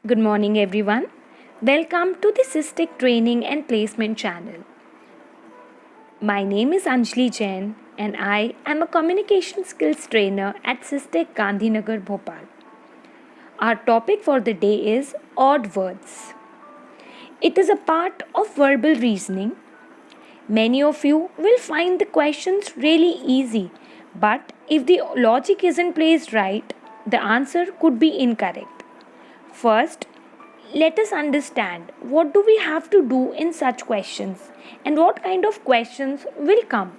Good morning, everyone. Welcome to the Cystic Training and Placement channel. My name is Anjali Jain, and I am a communication skills trainer at Cystic Gandhinagar, Bhopal. Our topic for the day is odd words. It is a part of verbal reasoning. Many of you will find the questions really easy, but if the logic isn't placed right, the answer could be incorrect. First, let us understand what do we have to do in such questions and what kind of questions will come.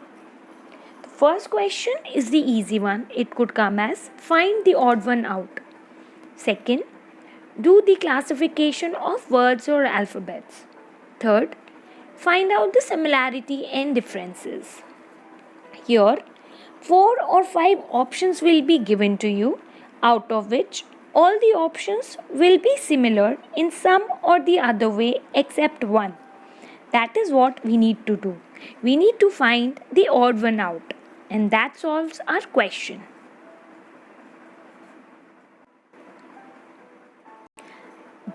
The first question is the easy one. It could come as find the odd one out. Second, do the classification of words or alphabets. Third, find out the similarity and differences. Here, 4 or 5 options will be given to you, out of which all the options will be similar in some or the other way except one. That is what we need to do. We need to find the odd one out, and that solves our question.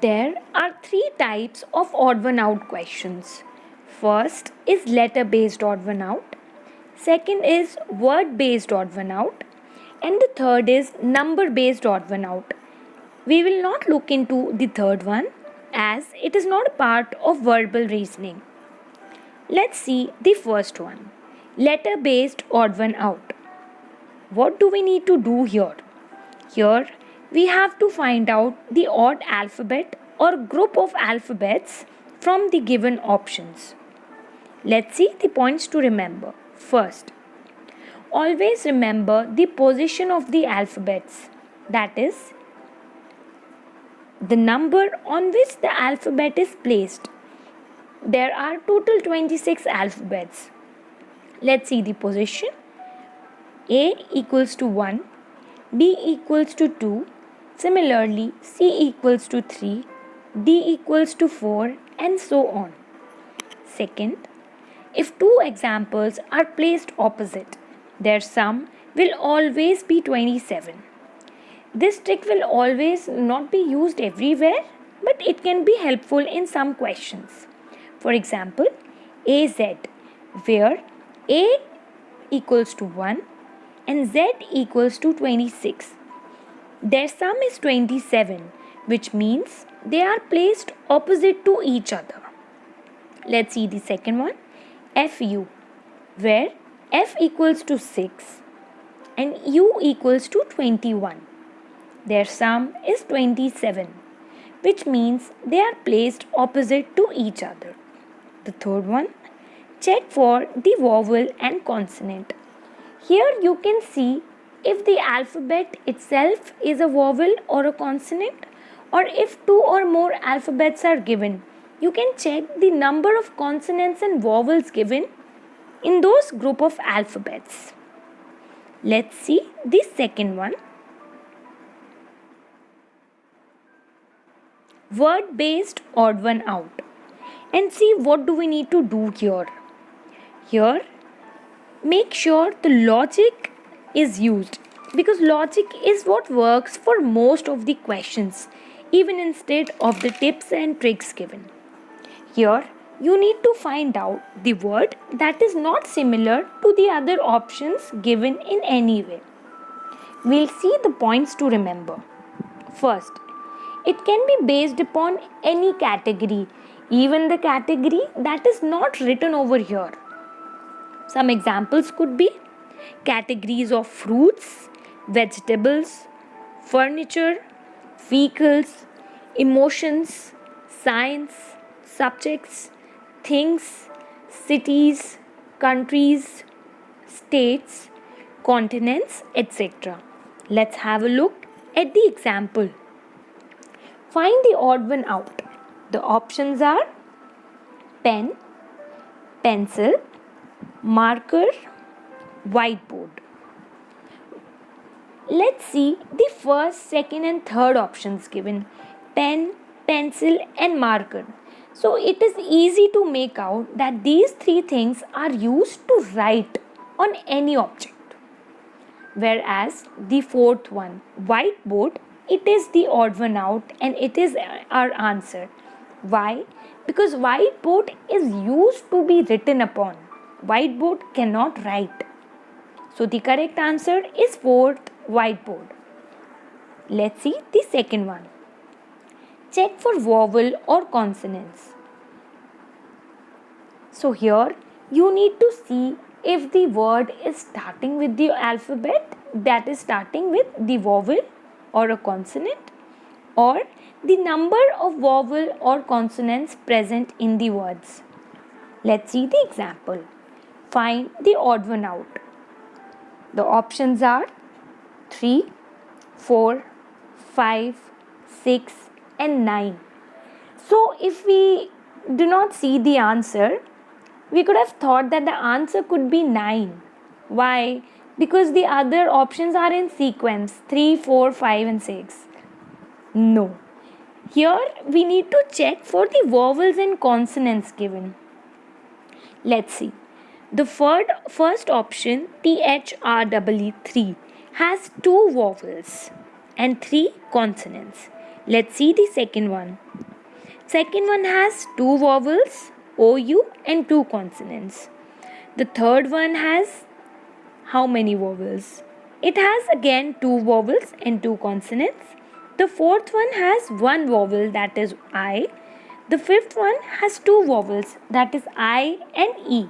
There are three types of odd one out questions. First is letter based odd one out, second is word based odd one out, and the third is number based odd one out. We will not look into the third one as it is not a part of verbal reasoning. Let's see the first one, letter based odd one out. What do we need to do here? Here we have to find out the odd alphabet or group of alphabets from the given options. Let's see the points to remember. First, always remember the position of the alphabets, that is, the number on which the alphabet is placed. There are total 26 alphabets. Let's see the position. A equals to 1, B equals to 2, similarly C equals to 3, D equals to 4, and so on. Second, if two examples are placed opposite, their sum will always be 27. This trick will always not be used everywhere, but it can be helpful in some questions. For example, AZ, where A equals to 1 and Z equals to 26. Their sum is 27, which means they are placed opposite to each other. Let's see the second one, FU, where F equals to 6 and U equals to 21. Their sum is 27, which means they are placed opposite to each other. The third one, check for the vowel and consonant. Here you can see if the alphabet itself is a vowel or a consonant, or if two or more alphabets are given, you can check the number of consonants and vowels given in those group of alphabets. Let's see the second one. Word based odd one out, and see what do we need to do here. Here, make sure the logic is used, because logic is what works for most of the questions, even instead of the tips and tricks given. Here, you need to find out the word that is not similar to the other options given in any way. We'll see the points to remember. First, it can be based upon any category, even the category that is not written over here. Some examples could be categories of fruits, vegetables, furniture, vehicles, emotions, science, subjects, things, cities, countries, states, continents, etc. Let's have a look at the example. Find the odd one out. The options are pen, pencil, marker, whiteboard. Let's see the first, second, and third options given, pen, pencil, and marker. So it is easy to make out that these three things are used to write on any object. Whereas the fourth one, whiteboard, it is the odd one out and it is our answer. Why? Because whiteboard is used to be written upon. Whiteboard cannot write. So the correct answer is fourth, whiteboard. Let's see the second one. Check for vowel or consonants. So here you need to see if the word is starting with the alphabet, that is starting with the vowel or a consonant, or the number of vowel or consonants present in the words. Let's see the example. Find the odd one out. The options are 3, 4, 5, 6 and 9. So if we do not see the answer, we could have thought that the answer could be 9. Why? Because the other options are in sequence 3, 4, 5 and 6. No. Here we need to check for the vowels and consonants given. Let's see. The first option, THREE, 3, has 2 vowels and 3 consonants. Let's see the second one. Second one has 2 vowels, OU, and 2 consonants. The third one has how many vowels? It has again 2 vowels and 2 consonants. The fourth one has 1 vowel, that is I. The fifth one has 2 vowels, that is I and E.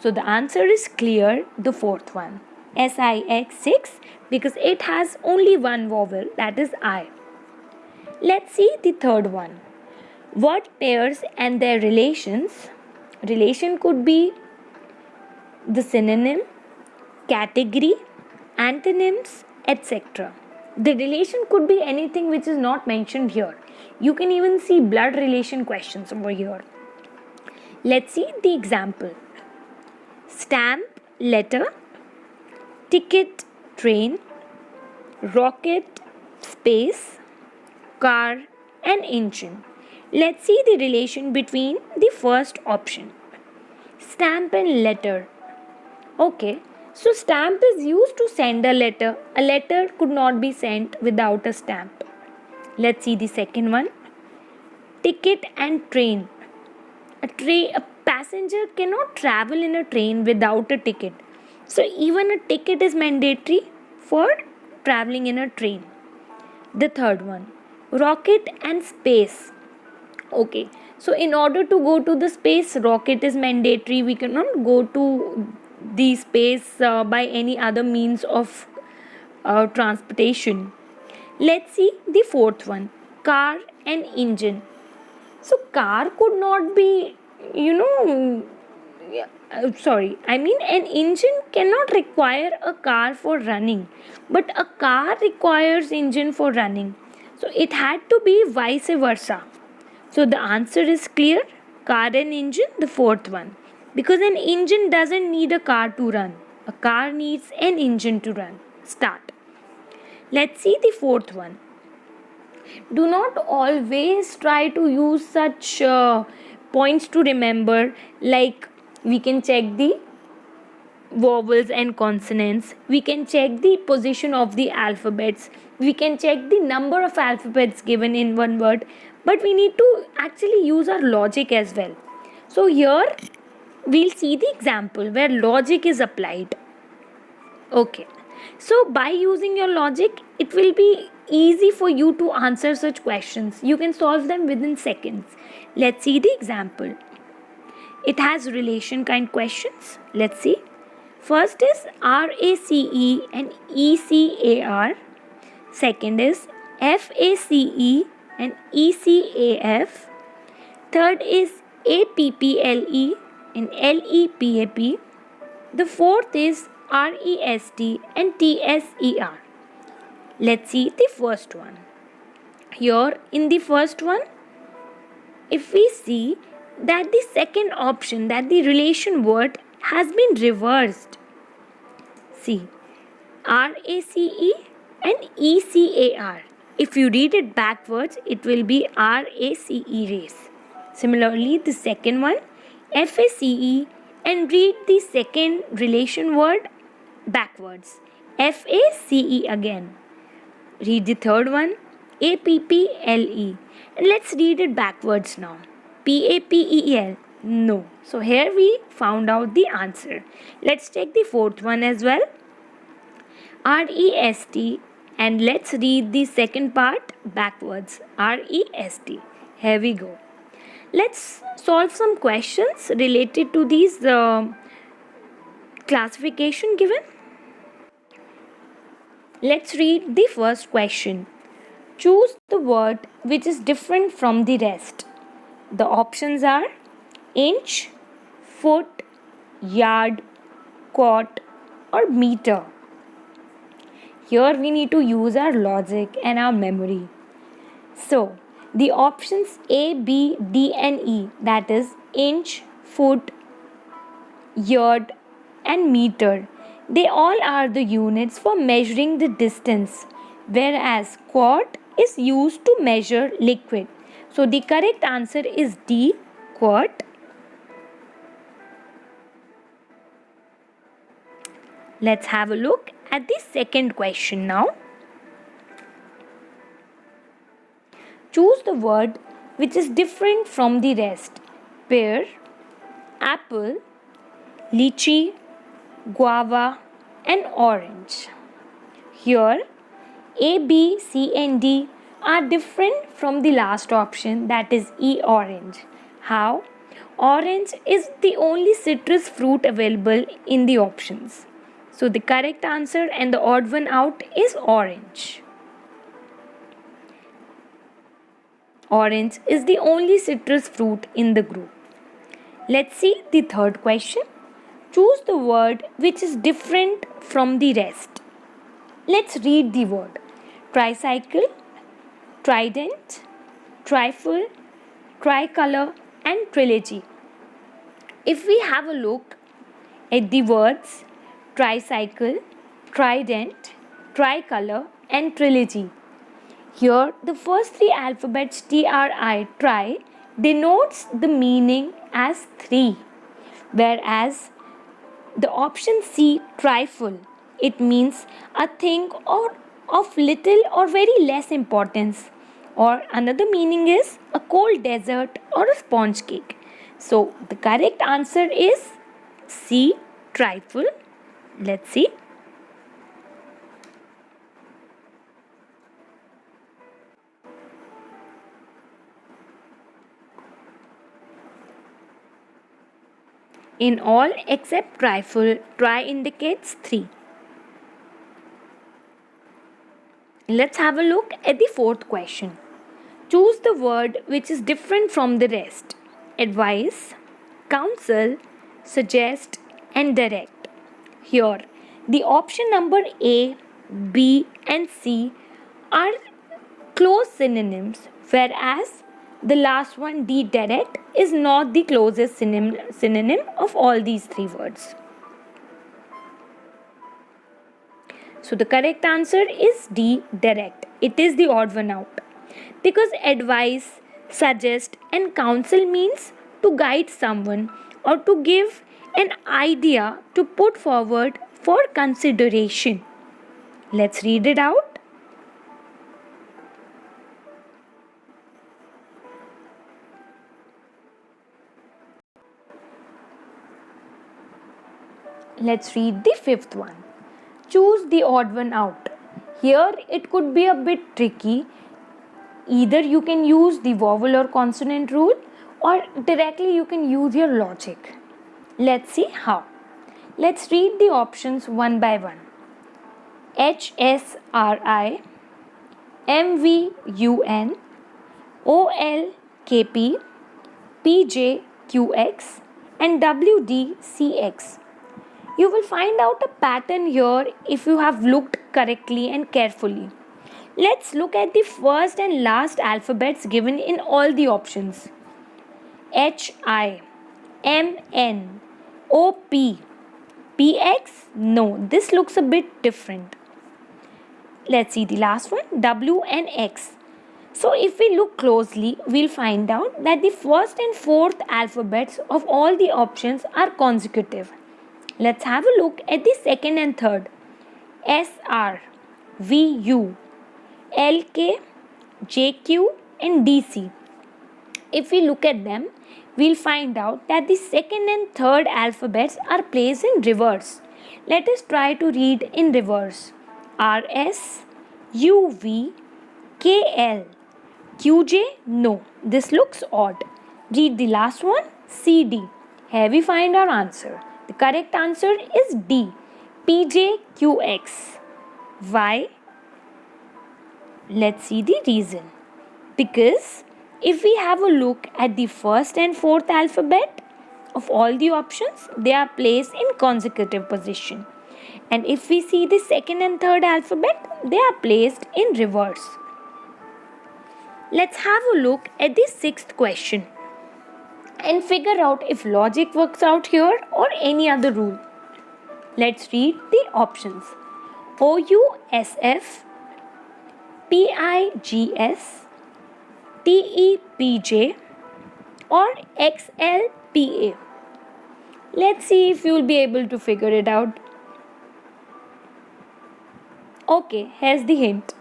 So the answer is clear, the fourth one, SIX, because it has only 1 vowel, that is I. Let's see the third one. Word pairs and their relations. Relation could be the synonym, category, antonyms, etc. The relation could be anything which is not mentioned here. You can even see blood relation questions over here. Let's see the example. Stamp, letter, ticket, train, rocket, space, car and engine. Let's see the relation between the first option. Stamp and letter. Okay, so stamp is used to send a letter. A letter could not be sent without a stamp. Let's see the second one. Ticket and train. A passenger cannot travel in a train without a ticket. So even a ticket is mandatory for traveling in a train. The third one, rocket and space. Okay, so in order to go to the space, rocket is mandatory. We cannot go to the space by any other means of transportation. Let's see the fourth one, car and engine. So car could not be, an engine cannot require a car for running, but a car requires engine for running. So it had to be vice versa. So the answer is clear, car and engine, the fourth one. Because an engine doesn't need a car to run. A car needs an engine to run. Start. Let's see the fourth one. Do not always try to use such points to remember, like we can check the vowels and consonants, we can check the position of the alphabets, we can check the number of alphabets given in one word, but we need to actually use our logic as well. So here we'll see the example where logic is applied. Okay, so by using your logic, it will be easy for you to answer such questions. You can solve them within seconds. Let's see the example. It has relation kind questions. Let's see. First is RACE and ECAR. Second is FACE and ECAF. Third is APPLE and LEPAP. The fourth is REST and TSER. Let's see the first one. Here in the first one, if we see that the second option, that the relation word has been reversed. See, RACE and ECAR. If you read it backwards, it will be RACE, race. Similarly, the second one, FACE, and read the second relation word backwards. FACE again. Read the third one, Apple. And let's read it backwards now. Papel. No. So here we found out the answer. Let's take the fourth one as well. Rest. And let's read the second part backwards. Rest. Here we go. Let's solve some questions related to these classification given. Let's read the first question. Choose the word which is different from the rest. The options are inch, foot, yard, quart, or meter. Here we need to use our logic and our memory. So, the options A, B, D, and E, that is inch, foot, yard, and meter, they all are the units for measuring the distance, whereas quart is used to measure liquid. So, the correct answer is D, quart. Let's have a look at the second question now. Choose the word which is different from the rest. Pear, apple, lychee, guava, and orange. Here, A, B, C, and D are different from the last option, that is E, orange. How? Orange is the only citrus fruit available in the options. So the correct answer and the odd one out is orange. Orange is the only citrus fruit in the group. Let's see the third question. Choose the word which is different from the rest. Let's read the word. Tricycle, trident, trifle, tricolor, and trilogy. If we have a look at the words tricycle, trident, tricolor, and trilogy, here the first three alphabets TRI, tri, denotes the meaning as three, whereas the option C, trifle, it means a thing or of little or very less importance, or another meaning is a cold dessert or a sponge cake. So the correct answer is C, trifle. Let's see. In all except trifle, tri indicates 3. Let's have a look at the fourth question. Choose the word which is different from the rest. Advise, counsel, suggest, and direct. Here, the option number A, B, and C are close synonyms, whereas the last one, D, direct, is not the closest synonym of all these three words. So the correct answer is D, direct. It is the odd one out. Because advise, suggest, and counsel means to guide someone or to give an idea to put forward for consideration. Let's read it out. Let's read the fifth one. Choose the odd one out. Here it could be a bit tricky. Either you can use the vowel or consonant rule, or directly you can use your logic. Let's see how. Let's read the options one by one. HSRI, MVUN, OLKP, PJQX, and WDCX. You will find out a pattern here if you have looked correctly and carefully. Let's look at the first and last alphabets given in all the options. HI, MN, OP, PX. No, this looks a bit different. Let's see the last one, W and X. So if we look closely, we'll find out that the first and fourth alphabets of all the options are consecutive. Let's have a look at the second and third. SR, VU, LK, JQ, and DC. If we look at them, we'll find out that the second and third alphabets are placed in reverse. Let us try to read in reverse. RS, UV, KL. QJ? No, this looks odd. Read the last one. CD. Here we find our answer. The correct answer is D. PJQX. Why? Let's see the reason. Because if we have a look at the first and fourth alphabet of all the options, they are placed in consecutive position. And if we see the second and third alphabet, they are placed in reverse. Let's have a look at the sixth question and figure out if logic works out here or any other rule. Let's read the options. OUSF, PIGS, TEPJ, or XLPA. Let's see if you will be able to figure it out. Okay, here's the hint.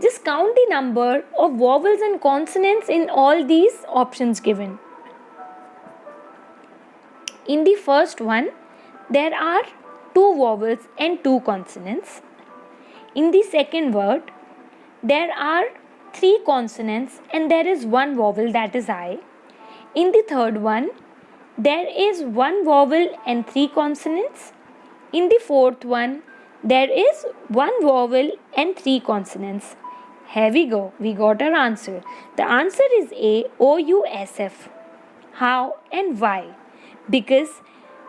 Just count the number of vowels and consonants in all these options given. In the first one, there are 2 vowels and 2 consonants. In the second word, there are 3 consonants and there is 1 vowel, that is I. In the third one, there is 1 vowel and 3 consonants. In the fourth one, there is 1 vowel and 3 consonants. Here we go. We got our answer. The answer is A, OUSF. How and why? Because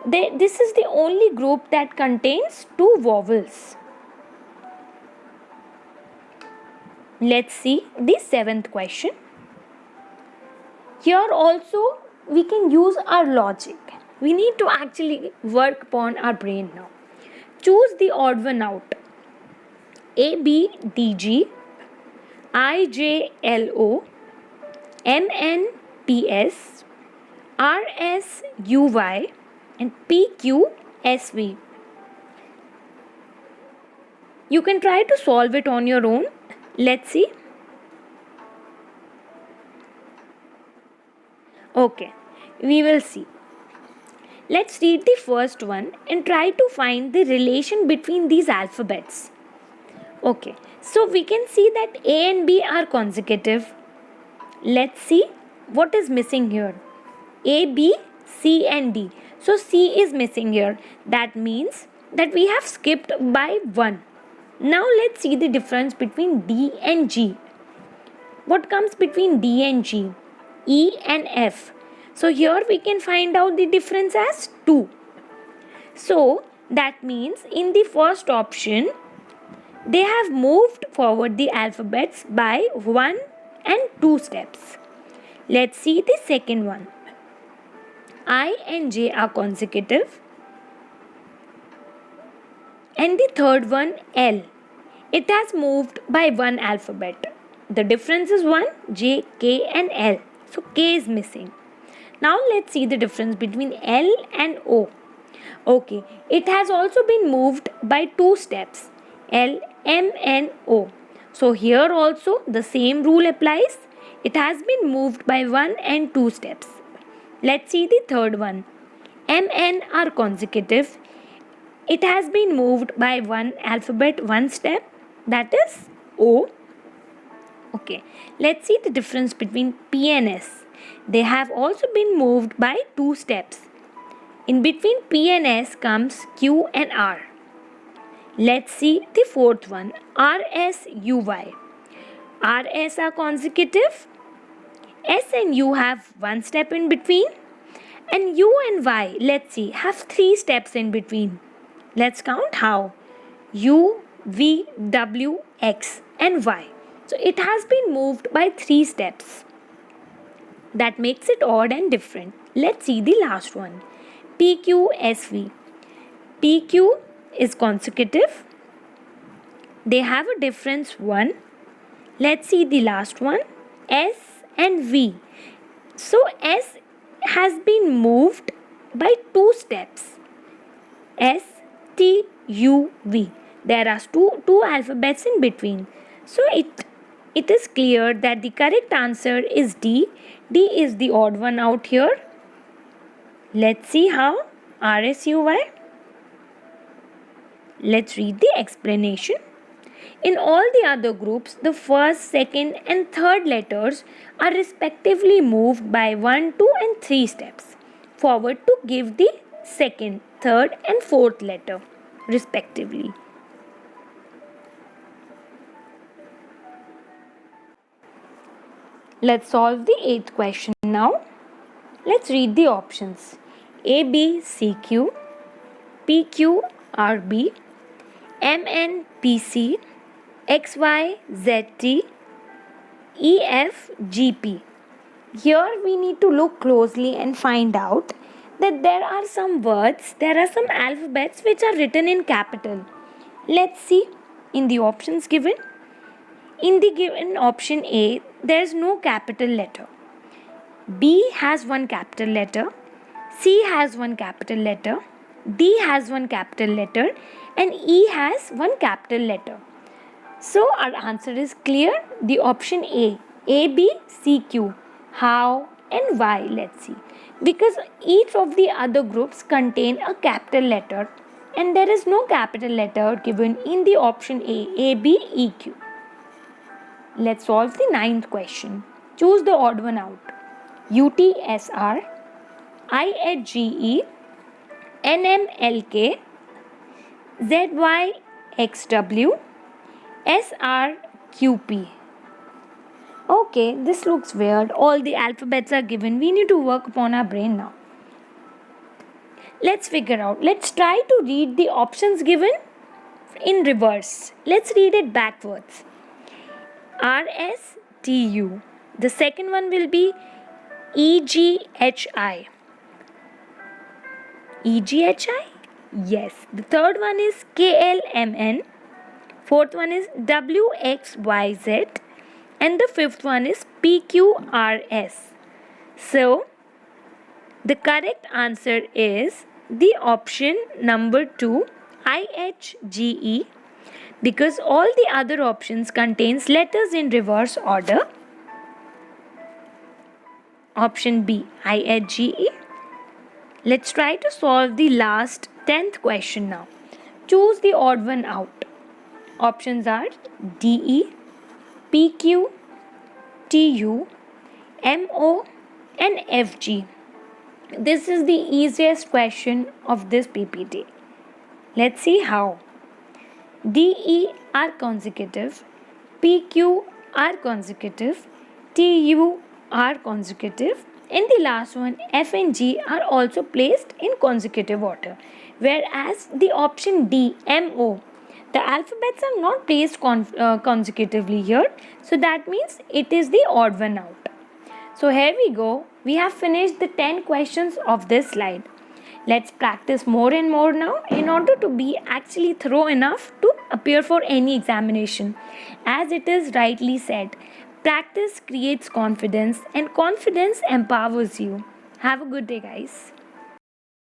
this is the only group that contains 2 vowels. Let's see the seventh question. Here also we can use our logic. We need to actually work upon our brain now. Choose the odd one out. ABDG, IJLO, MNPS, RSUY, and PQSV. You can try to solve it on your own. Let's see. Okay, we will see. Let's read the first one and try to find the relation between these alphabets. Okay, so we can see that A and B are consecutive. Let's see what is missing here. A, B, C and D. So C is missing here. That means that we have skipped by 1. Now let's see the difference between D and G. What comes between D and G? E and F. So here we can find out the difference as 2. So that means in the first option, they have moved forward the alphabets by 1 and 2 steps. Let's see the second one. I and J are consecutive. And the third one, L. It has moved by 1 alphabet. The difference is 1, J, K and L. So K is missing. Now let's see the difference between L and O. Okay, it has also been moved by 2 steps. L, M and O. So here also the same rule applies. It has been moved by 1 and 2 steps. Let's see the third one. M, N are consecutive. It has been moved by 1 alphabet, 1 step. That is O. Okay, let's see the difference between P and S. They have also been moved by 2 steps. In between P and S comes Q and R. Let's see the fourth one, R, S, U, Y. R, S are consecutive. S and U have 1 step in between. And U and Y, let's see, have 3 steps in between. Let's count how. U, V, W, X and Y. So it has been moved by 3 steps. That makes it odd and different. Let's see the last one. PQSV. PQ is consecutive. They have a difference 1. Let's see the last one. S and V. So S has been moved by 2 steps. S, T, U, V. There are two alphabets in between. So it it is clear that the correct answer is D. D is the odd one out here. Let's see how. RSUY. Let's read the explanation. In all the other groups, the first, second and third letters are respectively moved by 1, 2 and 3 steps forward to give the second, third and fourth letter respectively. Let's solve the 8th question now. Let's read the options. A, B, C, Q, P, Q, R, B, M, N, P, C, X, Y, Z, T, E, F, G, P. Here we need to look closely and find out that there are some words, there are some alphabets which are written in capital. Let's see in the options given. In the given option A, there is no capital letter. B has one capital letter, C has one capital letter, D has one capital letter and E has one capital letter. So our answer is clear. The option A, B, C, Q. How and why? Let's see. Because each of the other groups contain a capital letter and there is no capital letter given in the option A, B, E, Q. Let's solve the 9th question. Choose the odd one out. UTSR, IHGE, NMLK, ZYXW, SRQP. Okay, this looks weird. All the alphabets are given. We need to work upon our brain now. Let's figure out. Let's try to read the options given in reverse. Let's read it backwards. RSTU. The second one will be EGHI. EGHI? Yes. The third one is KLMN. Fourth one is WXYZ. And the fifth one is PQRS. So, the correct answer is the option number 2, IHGE, because all the other options contains letters in reverse order. Option B, IHGE. Let's try to solve the last 10th question now. Choose the odd one out. Options are DE, PQ, TU, MO and FG. This is the easiest question of this PPT. Let's see how. DE are consecutive, PQ are consecutive, TU are consecutive, and the last one F and G are also placed in consecutive order. Whereas the option D, MO, the alphabets are not placed consecutively here. So that means it is the odd one out. So here we go. We have finished the 10 questions of this slide. Let's practice more and more now in order to be actually thorough enough to appear for any examination. As it is rightly said, practice creates confidence and confidence empowers you. Have a good day, guys.